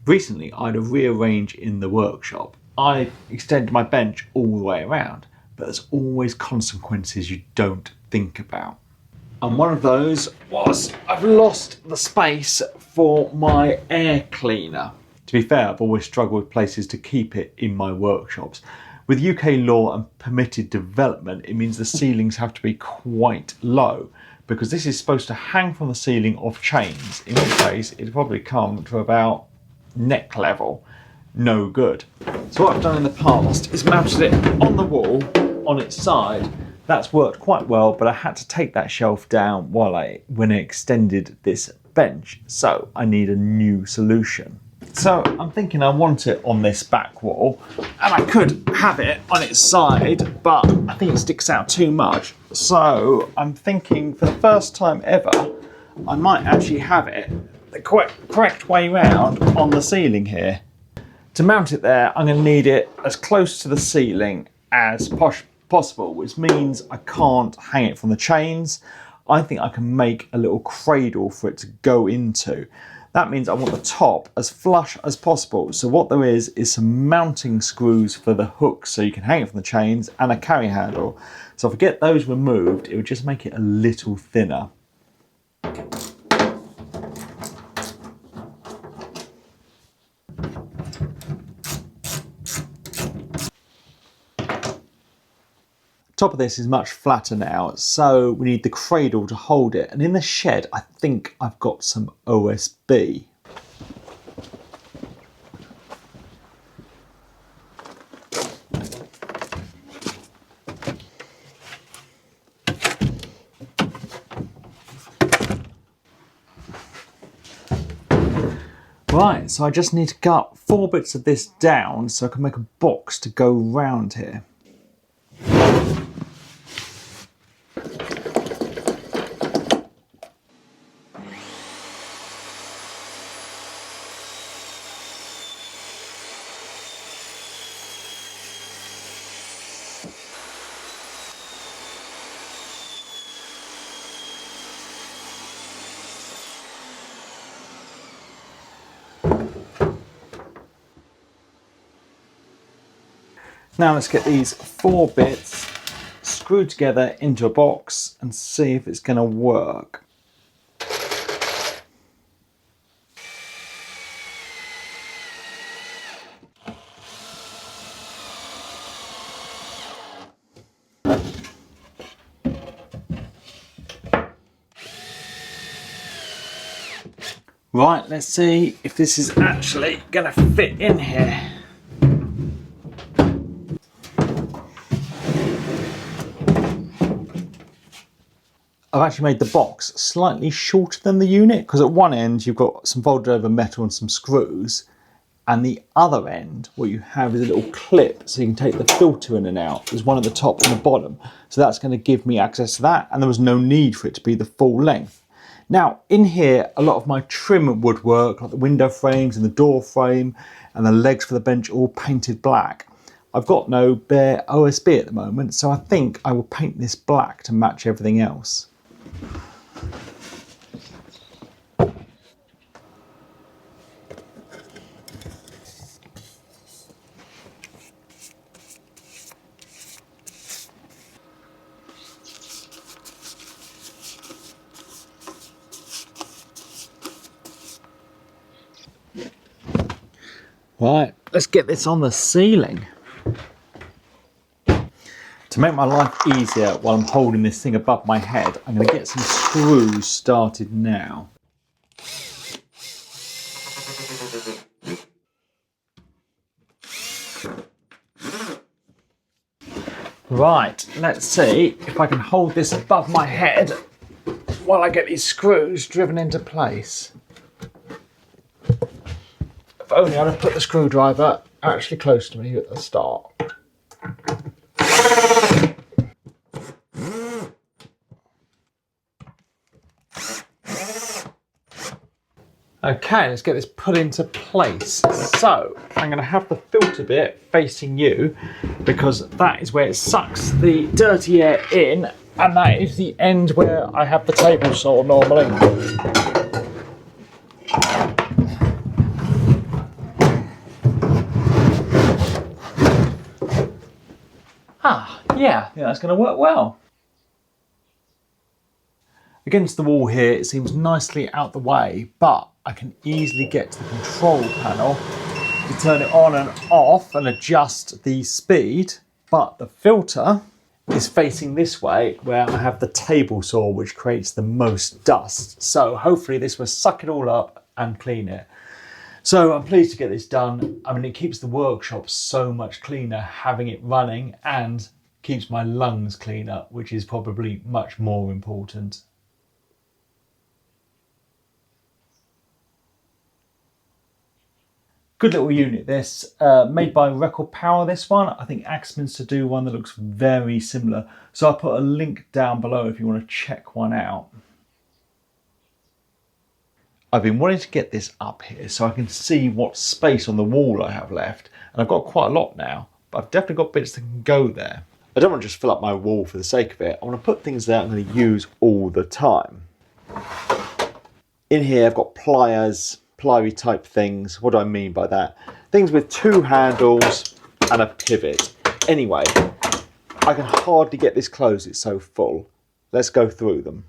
Recently, I had a rearrange in the workshop. I extended my bench all the way around, but there's always consequences you don't think about. And one of those was I've lost the space for my air cleaner. To be fair, I've always struggled with places to keep it in my workshops. With UK law and permitted development, it means the ceilings have to be quite low, because this is supposed to hang from the ceiling off chains, in which case it'd probably come to about neck level. No good. So what I've done in the past is mounted it on the wall on its side. That's worked quite well, but I had to take that shelf down when I extended this bench, so I need a new solution. So I'm thinking I want it on this back wall, and I could have it on its side, but I think it sticks out too much. So I'm thinking for the first time ever, I might actually have it the correct way round on the ceiling here. To mount it there, I'm going to need it as close to the ceiling as possible, which means I can't hang it from the chains. I think I can make a little cradle for it to go into. That means I want the top as flush as possible. So what there is some mounting screws for the hooks so you can hang it from the chains, and a carry handle. So if I get those removed, it would just make it a little thinner. Top of this is much flatter now, so we need the cradle to hold it. And in the shed, I think I've got some OSB. Right, so I just need to cut 4 bits of this down so I can make a box to go round here. Now let's get these 4 bits screwed together into a box and see if it's going to work. Right, let's see if this is actually going to fit in here. I've actually made the box slightly shorter than the unit, because at one end you've got some folded over metal and some screws, and the other end what you have is a little clip so you can take the filter in and out. There's one at the top and the bottom, so that's going to give me access to that, and there was no need for it to be the full length. Now in here a lot of my trim woodwork, like the window frames and the door frame and the legs for the bench, all painted black. I've got no bare OSB at the moment, so I think I will paint this black to match everything else. Right, let's get this on the ceiling. To make my life easier while I'm holding this thing above my head, I'm going to get some screws started now. Right, let's see if I can hold this above my head while I get these screws driven into place. If only I'd have put the screwdriver actually close to me at the start. Okay, let's get this put into place. So I'm going to have the filter bit facing you, because that is where it sucks the dirty air in, and that is the end where I have the table saw normally. Yeah, I think that's going to work well. Against the wall here, it seems nicely out the way, but I can easily get to the control panel to turn it on and off and adjust the speed. But the filter is facing this way where I have the table saw, which creates the most dust. So hopefully this will suck it all up and clean it. So I'm pleased to get this done. I mean, it keeps the workshop so much cleaner having it running, and keeps my lungs cleaner, which is probably much more important. Good little unit this, made by Record Power this one. I think Axminster do one that looks very similar. So I'll put a link down below if you want to check one out. I've been wanting to get this up here so I can see what space on the wall I have left. And I've got quite a lot now, but I've definitely got bits that can go there. I don't want to just fill up my wall for the sake of it. I want to put things that I'm going to use all the time. In here I've got pliers, plier type things. What do I mean by that? Things with two handles and a pivot. Anyway, I can hardly get this closed, it's so full. Let's go through them.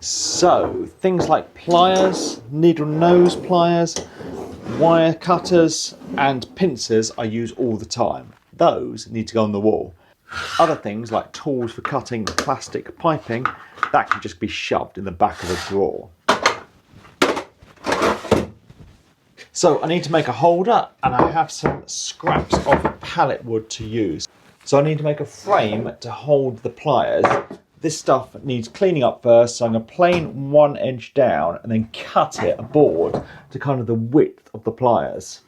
So, things like pliers, needle nose pliers, wire cutters and pincers I use all the time. Those need to go on the wall. Other things like tools for cutting plastic piping, that can just be shoved in the back of a drawer. So I need to make a holder, and I have some scraps of pallet wood to use. So I need to make a frame to hold the pliers. This stuff needs cleaning up first, so I'm going to plane one edge down and then cut it a board to kind of the width of the pliers.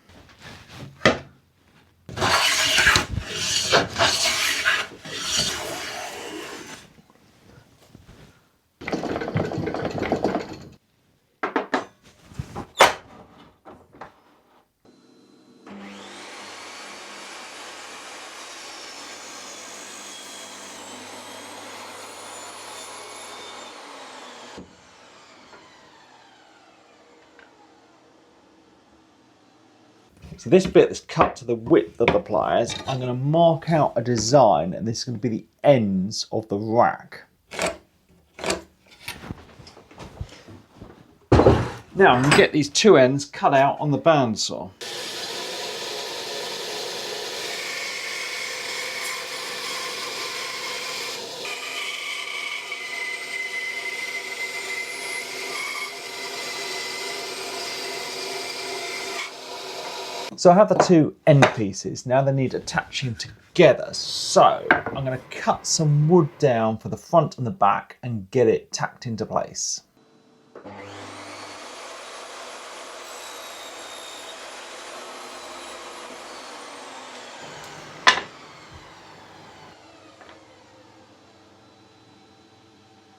So this bit that's cut to the width of the pliers, I'm going to mark out a design, and this is going to be the ends of the rack. Now I'm going to get these two ends cut out on the bandsaw. So I have the two end pieces, now they need attaching together. So I'm going to cut some wood down for the front and the back and get it tacked into place.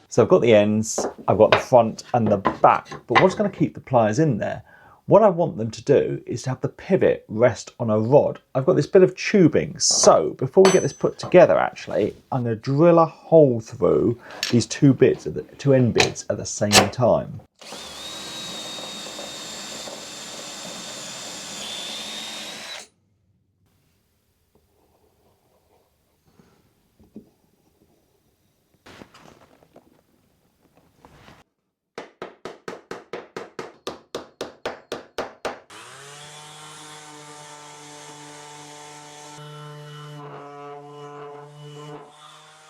So I've got the ends, I've got the front and the back, but what's going to keep the pliers in there? What I want them to do is to have the pivot rest on a rod. I've got this bit of tubing, so before we get this put together actually, I'm going to drill a hole through these two end bits at the same time.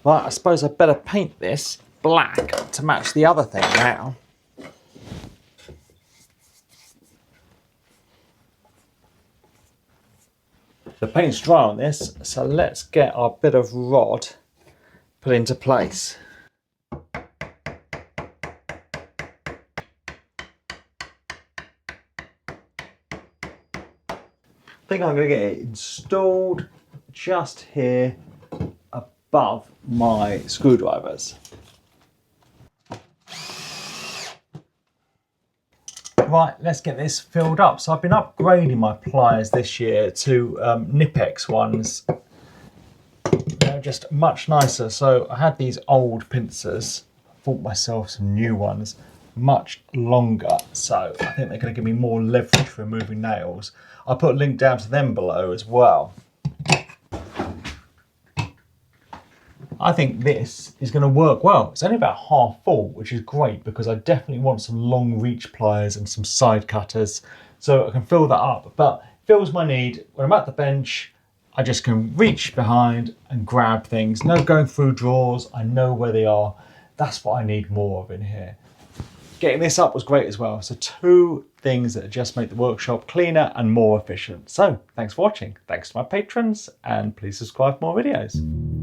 Right, I suppose I'd better paint this black to match the other thing now. The paint's dry on this, so let's get our bit of rod put into place. I think I'm going to get it installed just here above my screwdrivers. Right, let's get this filled up. So I've been upgrading my pliers this year to Knipex ones. They're just much nicer. So I had these old pincers, bought myself some new ones, much longer. So I think they're going to give me more leverage for removing nails. I'll put a link down to them below as well. I think this is going to work well. It's only about half full, which is great because I definitely want some long reach pliers and some side cutters so I can fill that up. But it fills my need. When I'm at the bench, I just can reach behind and grab things. No going through drawers. I know where they are. That's what I need more of in here. Getting this up was great as well. So 2 things that just make the workshop cleaner and more efficient. So thanks for watching. Thanks to my patrons, and please subscribe for more videos.